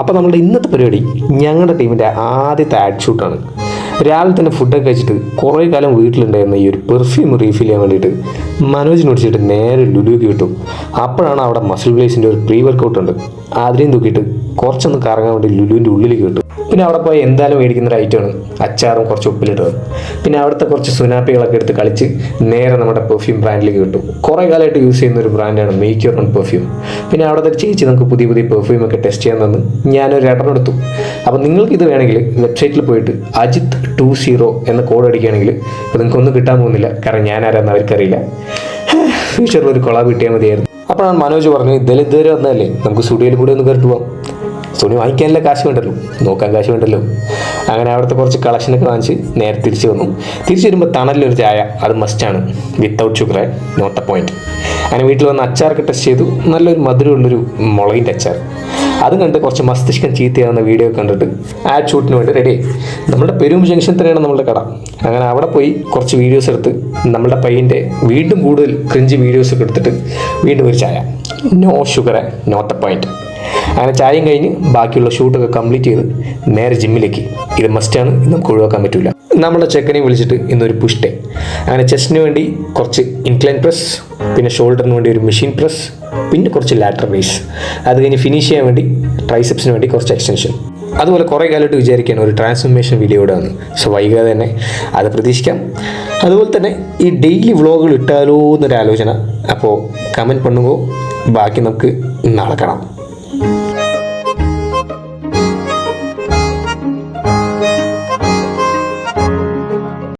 അപ്പോൾ നമ്മുടെ ഇന്നത്തെ പരിപാടി ഞങ്ങളുടെ ടീമിൻ്റെ ആദ്യത്തെ ആഡ് ഷൂട്ടാണ്. രാവിലെ തന്നെ ഫുഡൊക്കെ കഴിച്ചിട്ട് കുറേ കാലം വീട്ടിലുണ്ടായിരുന്ന ഈ ഒരു പെർഫ്യൂം റീഫിൽ ചെയ്യാൻ വേണ്ടിയിട്ട് മനോജിന് വിളിച്ചിട്ട് നേരെ ലുലുക്ക് കിട്ടും. അപ്പോഴാണ് അവിടെ മസിൽ ബ്ലേസിൻ്റെ ഒരു പ്രീ വർക്കൗട്ട് ഉണ്ട്, അതിനെയും തൂക്കിയിട്ട് കുറച്ചൊന്ന് കറങ്ങാൻ വേണ്ടി ലുലുവിൻ്റെ ഉള്ളിലേക്ക് കിട്ടും. പിന്നെ അവിടെ പോയി എന്തായാലും മേടിക്കുന്ന ഒരു ഐറ്റമാണ് അച്ചാറും കുറച്ച് ഉപ്പിലിട്ടത്. പിന്നെ അവിടുത്തെ കുറച്ച് സുനാപ്പികളൊക്കെ എടുത്ത് കളിച്ച് നേരെ നമ്മുടെ പെർഫ്യൂം ബ്രാൻഡിലേക്ക് കിട്ടും. കുറേ കാലമായിട്ട് യൂസ് ചെയ്യുന്ന ഒരു ബ്രാൻഡാണ് മേക്ക് യുവർ ഓൺ പെർഫ്യൂം. പിന്നെ അവിടുത്തെ ചേച്ചി നമുക്ക് പുതിയ പുതിയ പെർഫ്യൂമൊക്കെ ടെസ്റ്റ് ചെയ്യാൻ തന്ന് ഞാനൊരു എടുത്തു. അപ്പോൾ നിങ്ങൾക്ക് ഇത് വേണമെങ്കിൽ വെബ്സൈറ്റിൽ പോയിട്ട് അജിത്ത് 20 എന്ന കോഡ് അടിക്കുകയാണെങ്കിൽ ഇപ്പോൾ നിങ്ങൾക്കൊന്നും കിട്ടാൻ പോകുന്നില്ല, കാരണം ഞാൻ ആരാന്ന് അവർക്കറിയില്ല. ഫ്യൂച്ചറിൽ ഒരു കൊളാബ് കിട്ടിയാൽ മതിയായിരുന്നു. അപ്പോഴാണ് മനോജ് പറഞ്ഞു, ഇതുവരെ വന്നതല്ലേ, നമുക്ക് സ്റ്റുഡിയോയിൽ കൂടെ ഒന്ന് കയറിട്ട് പോകാം. തുണി വാങ്ങിക്കാനുള്ള കാശ് വേണ്ടല്ലോ, നോക്കാൻ കാശ് വേണ്ടല്ലോ. അങ്ങനെ അവിടുത്തെ കുറച്ച് കളക്ഷനൊക്കെ വാങ്ങിച്ച് നേരെ തിരിച്ചു വന്നു. തിരിച്ചു വരുമ്പോൾ തണലിലൊരു ചായ, അത് മസ്റ്റാണ്, without sugar, not a point. അങ്ങനെ വീട്ടിൽ വന്ന് അച്ചാറൊക്കെ ടെസ്റ്റ് ചെയ്തു. നല്ലൊരു മധുരമുള്ളൊരു മുളകിൻ്റെ അച്ചാർ. അതും കണ്ട് കുറച്ച് മസ്തിഷ്കം ചീത്തയാവുന്ന വീഡിയോ കണ്ടിട്ട് ആഡ് ഷൂട്ടിന് വേണ്ടി റെഡി. നമ്മുടെ പെരും ജംഗ്ഷൻ തന്നെയാണ് നമ്മുടെ കട. അങ്ങനെ അവിടെ പോയി കുറച്ച് വീഡിയോസ് എടുത്ത് നമ്മുടെ പയ്യൻ്റെ വീണ്ടും കൂടുതൽ ക്രിഞ്ച് വീഡിയോസൊക്കെ എടുത്തിട്ട് വീണ്ടും ഒരു ചായ, no sugar, not a point. അങ്ങനെ ചായയും കഴിഞ്ഞ് ബാക്കിയുള്ള ഷൂട്ടൊക്കെ കംപ്ലീറ്റ് ചെയ്ത് നേരെ ജിമ്മിലേക്ക്. ഇത് മസ്റ്റാണ്, നമുക്ക് ഒഴിവാക്കാൻ പറ്റില്ല. നമ്മുടെ ചെക്കനെ വിളിച്ചിട്ട് ഇന്നൊരു പുഷ് ഡേ. അങ്ങനെ ചെസ്റ്റിന് വേണ്ടി കുറച്ച് ഇൻക്ലൈൻ പ്രസ്, പിന്നെ ഷോൾഡറിന് വേണ്ടി ഒരു മെഷീൻ പ്രസ്, പിന്നെ കുറച്ച് ലാറ്റർ റേസ്. അത് കഴിഞ്ഞ് ഫിനിഷ് ചെയ്യാൻ വേണ്ടി ട്രൈസെപ്സിന് വേണ്ടി കുറച്ച് എക്സ്റ്റൻഷൻ. അതുപോലെ കുറേ കാലമായിട്ട് വിചാരിക്കുകയാണ് ഒരു ട്രാൻസ്ഫോർമേഷൻ വീഡിയോ ഇവിടെ വന്ന്. സോ വൈകാതെ തന്നെ അത് പ്രതീക്ഷിക്കാം. അതുപോലെ തന്നെ ഈ ഡെയിലി വ്ളോഗുകൾ ഇട്ടാലോ എന്നൊരു ആലോചന. അപ്പോൾ കമൻറ്റ് പണ്ണുമ്പോൾ ബാക്കി നമുക്ക് നാളെ കാണാം.